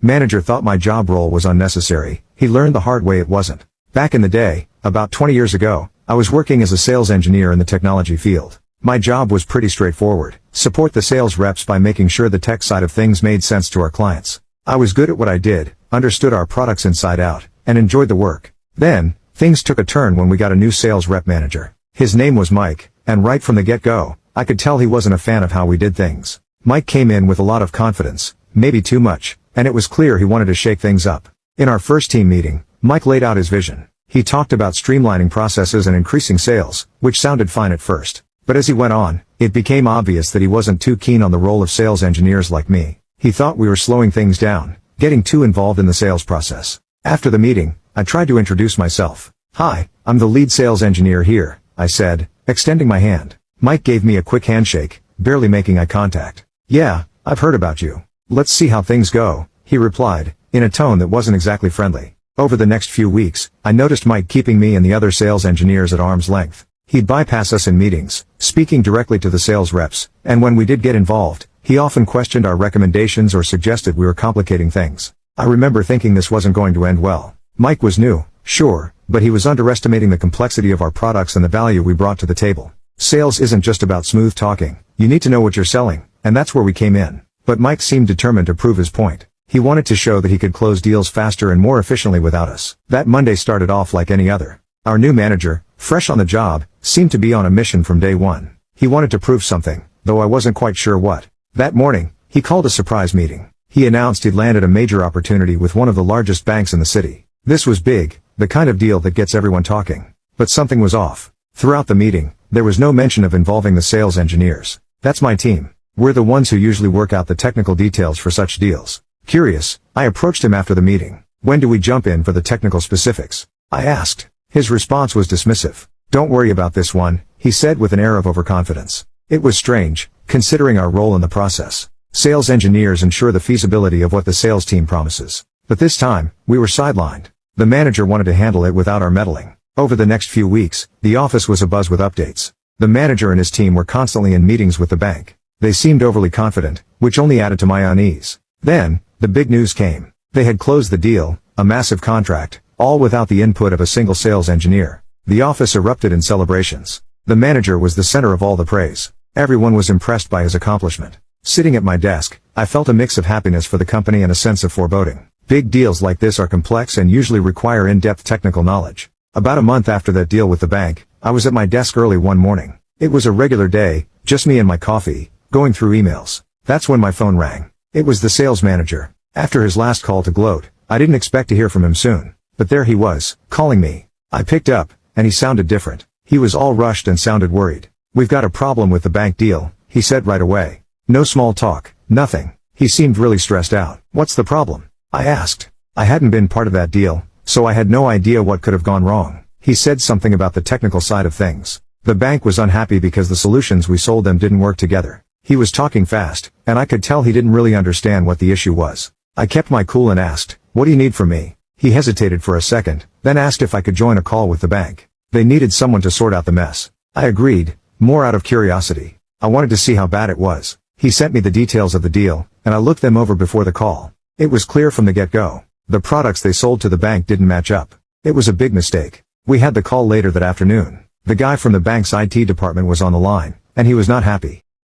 Manager thought my job role was unnecessary. He learned the hard way it wasn't. Back in the day, about 20 years ago, I was working as a sales engineer in the technology field. My job was pretty straightforward. Support the sales reps by making sure the tech side of things made sense to our clients. I was good at what I did, understood our products inside out, and enjoyed the work. Then, things took a turn when we got a new sales rep manager. His name was Mike, and right from the get-go, I could tell he wasn't a fan of how we did things. Mike came in with a lot of confidence, maybe too much, and it was clear he wanted to shake things up. In our first team meeting, Mike laid out his vision. He talked about streamlining processes and increasing sales, which sounded fine at first. But as he went on, it became obvious that he wasn't too keen on the role of sales engineers like me. He thought we were slowing things down, getting too involved in the sales process. After the meeting, I tried to introduce myself. "Hi, I'm the lead sales engineer here," I said, extending my hand. Mike gave me a quick handshake, barely making eye contact. "Yeah, I've heard about you. Let's see how things go," he replied, in a tone that wasn't exactly friendly. Over the next few weeks, I noticed Mike keeping me and the other sales engineers at arm's length. He'd bypass us in meetings, speaking directly to the sales reps, and when we did get involved, he often questioned our recommendations or suggested we were complicating things. I remember thinking this wasn't going to end well. Mike was new, sure, but he was underestimating the complexity of our products and the value we brought to the table. Sales isn't just about smooth talking. You need to know what you're selling, and that's where we came in. But Mike seemed determined to prove his point. He wanted to show that he could close deals faster and more efficiently without us. That Monday started off like any other. Our new manager, fresh on the job, seemed to be on a mission from day one. He wanted to prove something, though I wasn't quite sure what. That morning, he called a surprise meeting. He announced he'd landed a major opportunity with one of the largest banks in the city. This was big, the kind of deal that gets everyone talking. But something was off. Throughout the meeting, there was no mention of involving the sales engineers. That's my team. We're the ones who usually work out the technical details for such deals. Curious, I approached him after the meeting. "When do we jump in for the technical specifics?" I asked. His response was dismissive. "Don't worry about this one," he said with an air of overconfidence. It was strange, considering our role in the process. Sales engineers ensure the feasibility of what the sales team promises. But this time, we were sidelined. The manager wanted to handle it without our meddling. Over the next few weeks, the office was abuzz with updates. The manager and his team were constantly in meetings with the bank. They seemed overly confident, which only added to my unease. Then, the big news came. They had closed the deal, a massive contract, all without the input of a single sales engineer. The office erupted in celebrations. The manager was the center of all the praise. Everyone was impressed by his accomplishment. Sitting at my desk, I felt a mix of happiness for the company and a sense of foreboding. Big deals like this are complex and usually require in-depth technical knowledge. About a month after that deal with the bank, I was at my desk early one morning. It was a regular day, just me and my coffee, going through emails. That's when my phone rang. It was the sales manager. After his last call to Gloat, I didn't expect to hear from him soon. But there he was, calling me. I picked up, and he sounded different. He was all rushed and sounded worried. "We've got a problem with the bank deal," he said right away. No small talk, nothing. He seemed really stressed out. "What's the problem?" I asked. I hadn't been part of that deal, so I had no idea what could have gone wrong. He said something about the technical side of things. The bank was unhappy because the solutions we sold them didn't work together. He was talking fast, and I could tell he didn't really understand what the issue was. I kept my cool and asked, "What do you need from me?" He hesitated for a second, then asked if I could join a call with the bank. They needed someone to sort out the mess. I agreed, more out of curiosity. I wanted to see how bad it was. He sent me the details of the deal, and I looked them over before the call. It was clear from the get-go. The products they sold to the bank didn't match up. It was a big mistake. We had the call later that afternoon. The guy from the bank's IT department was on the line, and he was not happy.